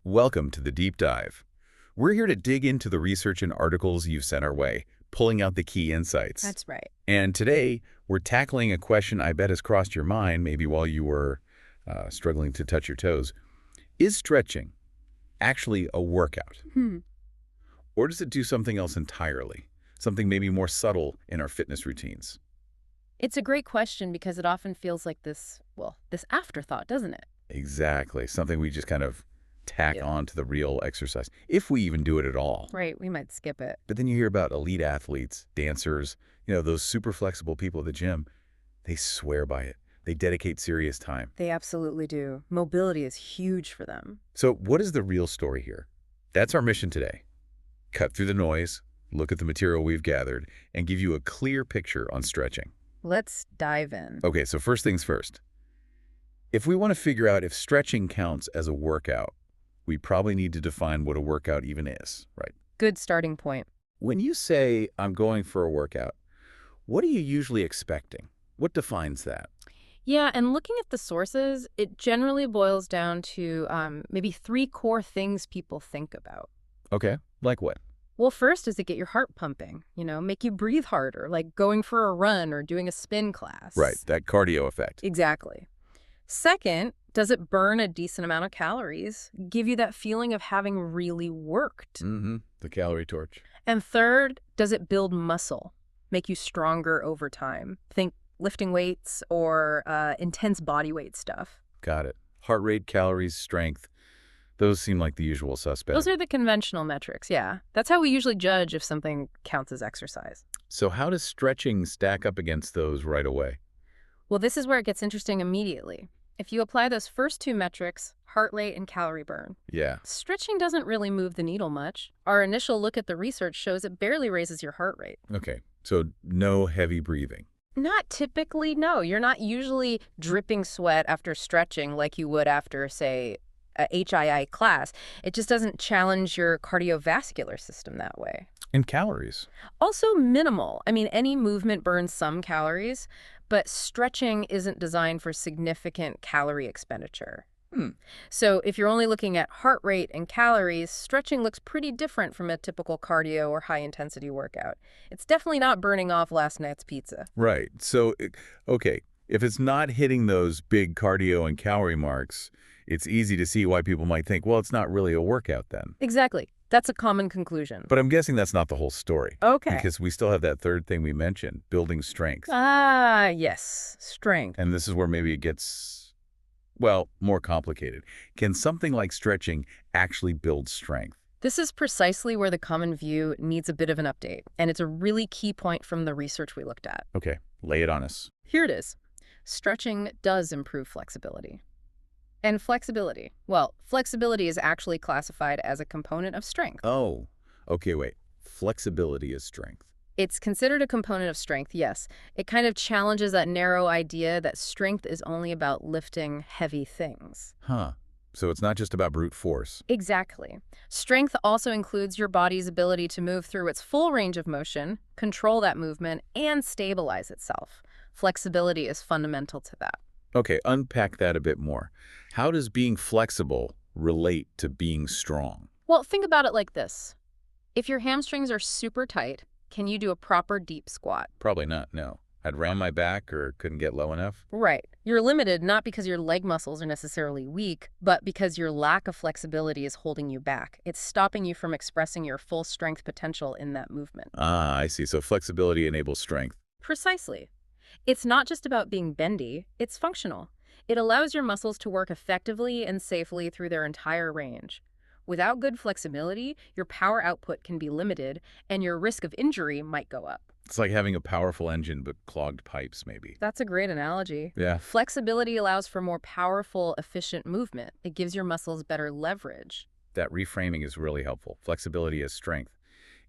Welcome to the Deep Dive. We're here to dig into the research and articles you've sent our way, pulling out the key insights. That's right. And today, we're tackling a question I bet has crossed your mind, maybe while you were struggling to touch your toes. Is stretching actually a workout? Or does it do something else entirely? Something maybe more subtle in our fitness routines? It's a great question because it often feels like this afterthought, doesn't it? Exactly. Something we just kind of tack Yeah. on to the real exercise, if we even do it at all. Right, we might skip it. But then you hear about elite athletes, dancers, those super flexible people at the gym. They swear by it. They dedicate serious time. They absolutely do. Mobility is huge for them. So what is the real story here? That's our mission today. Cut through the noise, look at the material we've gathered, and give you a clear picture on stretching. Let's dive in. Okay, so first things first. If we want to figure out if stretching counts as a workout, we probably need to define what a workout even is, right? Good starting point. When you say, I'm going for a workout, what are you usually expecting? What defines that? Yeah, and looking at the sources, it generally boils down to maybe three core things people think about. Okay, like what? Well, first is to get your heart pumping, make you breathe harder, like going for a run or doing a spin class. Right, that cardio effect. Exactly. Second, does it burn a decent amount of calories, give you that feeling of having really worked? The calorie torch. And third, does it build muscle, make you stronger over time? Think lifting weights or intense body weight stuff. Got it. Heart rate, calories, strength. Those seem like the usual suspects. Those are the conventional metrics, yeah. That's how we usually judge if something counts as exercise. So how does stretching stack up against those right away? Well, this is where it gets interesting immediately. If you apply those first two metrics, heart rate and calorie burn, Yeah. stretching doesn't really move the needle much. Our initial look at the research shows it barely raises your heart rate. Okay, so no heavy breathing. Not typically, no. You're not usually dripping sweat after stretching like you would after, say, a HII class. It just doesn't challenge your cardiovascular system that way. And calories. Also minimal. I mean, any movement burns some calories, but stretching isn't designed for significant calorie expenditure. So if you're only looking at heart rate and calories, stretching looks pretty different from a typical cardio or high-intensity workout. It's definitely not burning off last night's pizza. Right. So, okay, if it's not hitting those big cardio and calorie marks, it's easy to see why people might think, well, it's not really a workout then. Exactly. That's a common conclusion. But I'm guessing that's not the whole story. Okay. Because we still have that third thing we mentioned, building strength. Ah, yes. Strength. And this is where maybe it gets, well, more complicated. Can something like stretching actually build strength? This is precisely where the common view needs a bit of an update, and it's a really key point from the research we looked at. Okay, lay it on us. Here it is. Stretching does improve flexibility. And flexibility is actually classified as a component of strength. Oh, okay, wait. Flexibility is strength. It's considered a component of strength, yes. It kind of challenges that narrow idea that strength is only about lifting heavy things. Huh. So it's not just about brute force. Exactly. Strength also includes your body's ability to move through its full range of motion, control that movement, and stabilize itself. Flexibility is fundamental to that. Okay, unpack that a bit more. How does being flexible relate to being strong? Well, think about it like this. If your hamstrings are super tight, can you do a proper deep squat? Probably not, no. I'd ram my back or couldn't get low enough. Right. You're limited not because your leg muscles are necessarily weak, but because your lack of flexibility is holding you back. It's stopping you from expressing your full strength potential in that movement. Ah, I see. So flexibility enables strength. Precisely. It's not just about being bendy, it's functional. It allows your muscles to work effectively and safely through their entire range. Without good flexibility, your power output can be limited, and your risk of injury might go up. It's like having a powerful engine but clogged pipes, maybe. That's a great analogy. Yeah. Flexibility allows for more powerful, efficient movement. It gives your muscles better leverage. That reframing is really helpful. Flexibility as strength.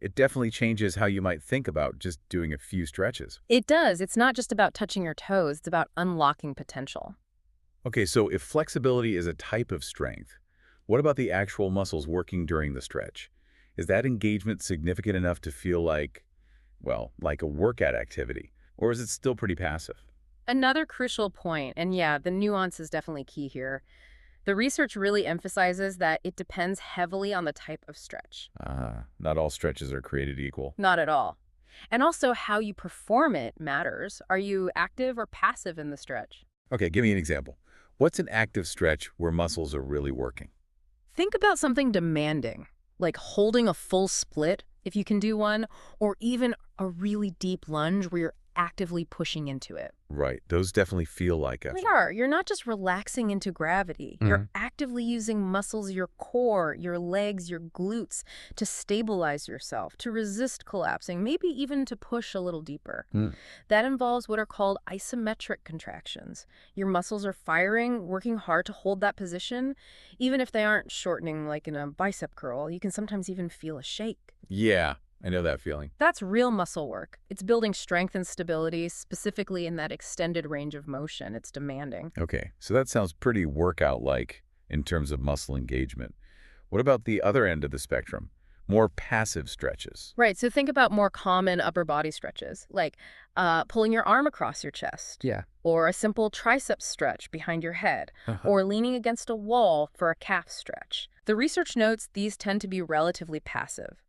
It definitely changes how you might think about just doing a few stretches. It does. It's not just about touching your toes. It's about unlocking potential. Okay, so if flexibility is a type of strength, what about the actual muscles working during the stretch? Is that engagement significant enough to feel like, well, like a workout activity? Or is it still pretty passive? Another crucial point, and yeah, the nuance is definitely key here. The research really emphasizes that it depends heavily on the type of stretch. Not all stretches are created equal. Not at all. And also how you perform it matters. Are you active or passive in the stretch? Okay, give me an example. What's an active stretch where muscles are really working? Think about something demanding, like holding a full split, if you can do one, or even a really deep lunge where you're actively pushing into it. Right, those definitely feel like effort. They are. You're not just relaxing into gravity. You're actively using muscles, your core, your legs, your glutes to stabilize yourself, to resist collapsing, maybe even to push a little deeper. That involves what are called isometric contractions. Your muscles are firing, working hard to hold that position. Even if they aren't shortening like in a bicep curl, you can sometimes even feel a shake. Yeah, I know that feeling. That's real muscle work. It's building strength and stability, specifically in that extended range of motion. It's demanding. Okay, so that sounds pretty workout-like in terms of muscle engagement. What about the other end of the spectrum? More passive stretches. Right, so think about more common upper body stretches, like pulling your arm across your chest. Yeah. Or a simple tricep stretch behind your head, or leaning against a wall for a calf stretch. The research notes these tend to be relatively passive.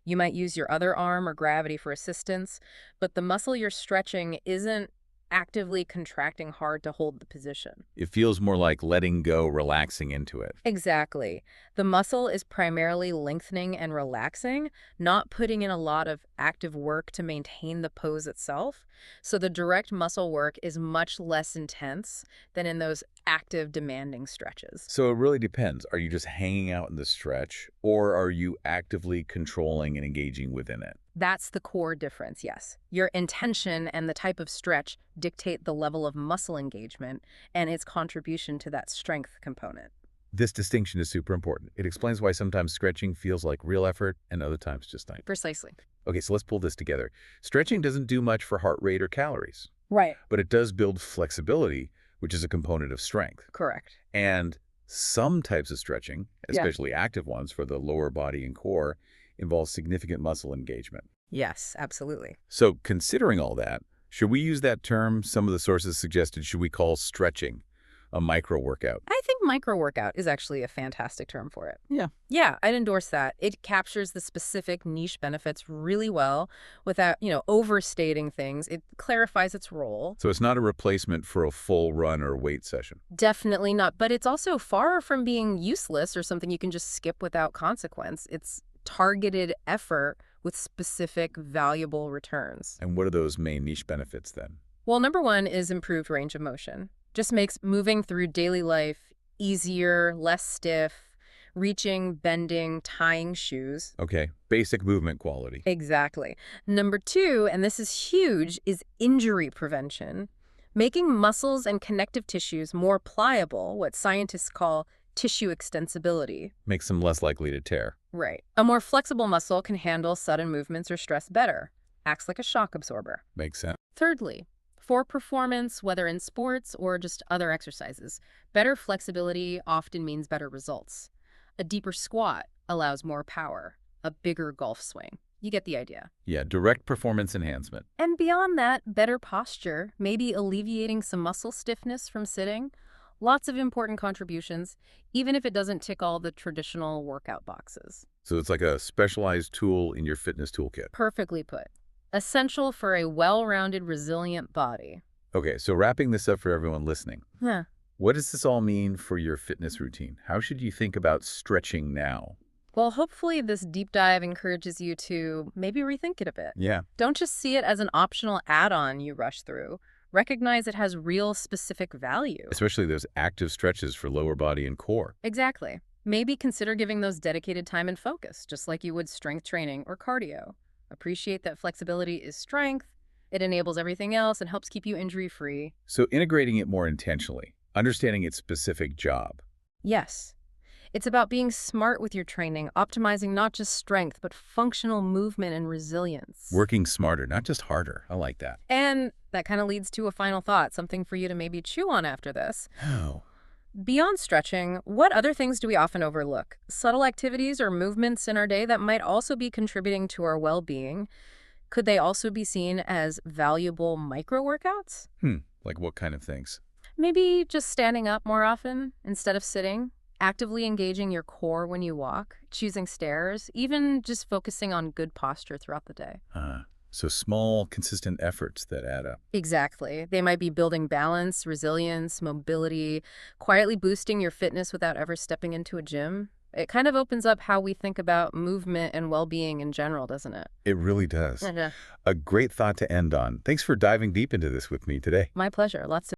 You might use your other arm or gravity for assistance, but the muscle you're stretching isn't actively contracting hard to hold the position. It feels more like letting go, relaxing into it. Exactly. The muscle is primarily lengthening and relaxing, not putting in a lot of active work to maintain the pose itself. So the direct muscle work is much less intense than in those active, demanding stretches. So it really depends. Are you just hanging out in the stretch, or are you actively controlling and engaging within it? That's the core difference, yes. Your intention and the type of stretch dictate the level of muscle engagement and its contribution to that strength component. This distinction is super important. It explains why sometimes stretching feels like real effort and other times just not. Precisely. Okay, so let's pull this together. Stretching doesn't do much for heart rate or calories, Right. but it does build flexibility, which is a component of strength. Correct. And some types of stretching, Yeah. especially active ones for the lower body and core, involve significant muscle engagement. Yes, absolutely. So considering all that, should we use that term some of the sources suggested should we call stretching a micro workout? I think micro workout is actually a fantastic term for it. Yeah. Yeah, I'd endorse that. It captures the specific niche benefits really well without, overstating things. It clarifies its role. So it's not a replacement for a full run or weight session. Definitely not. But it's also far from being useless or something you can just skip without consequence. It's targeted effort with specific valuable returns. And what are those main niche benefits then? Well, number one is improved range of motion. Just makes moving through daily life easier, less stiff, reaching, bending, tying shoes. Okay, basic movement quality. Exactly. Number two, and this is huge, is injury prevention. Making muscles and connective tissues more pliable, what scientists call tissue extensibility. Makes them less likely to tear. Right. A more flexible muscle can handle sudden movements or stress better. Acts like a shock absorber. Makes sense. Thirdly, for performance, whether in sports or just other exercises, better flexibility often means better results. A deeper squat allows more power. A bigger golf swing. You get the idea. Yeah, direct performance enhancement. And beyond that, better posture, maybe alleviating some muscle stiffness from sitting. Lots of important contributions, even if it doesn't tick all the traditional workout boxes. So it's like a specialized tool in your fitness toolkit. Perfectly put. Essential for a well-rounded, resilient body. Okay, so wrapping this up for everyone listening. Huh. What does this all mean for your fitness routine? How should you think about stretching now? Well, hopefully this deep dive encourages you to maybe rethink it a bit. Yeah. Don't just see it as an optional add-on you rush through. Recognize it has real specific value. Especially those active stretches for lower body and core. Exactly. Maybe consider giving those dedicated time and focus, just like you would strength training or cardio. Appreciate that flexibility is strength. It enables everything else and helps keep you injury-free. So integrating it more intentionally, understanding its specific job. Yes. It's about being smart with your training, optimizing not just strength, but functional movement and resilience. Working smarter, not just harder. I like that. And that kind of leads to a final thought, something for you to maybe chew on after this. Oh. Beyond stretching, what other things do we often overlook? Subtle activities or movements in our day that might also be contributing to our well-being? Could they also be seen as valuable micro-workouts? Like what kind of things? Maybe just standing up more often instead of sitting, Actively engaging your core when you walk, choosing stairs, even just focusing on good posture throughout the day. So small, consistent efforts that add up. Exactly. They might be building balance, resilience, mobility, quietly boosting your fitness without ever stepping into a gym. It kind of opens up how we think about movement and well-being in general, doesn't it? It really does. Yeah. A great thought to end on. Thanks for diving deep into this with me today. My pleasure. Lots of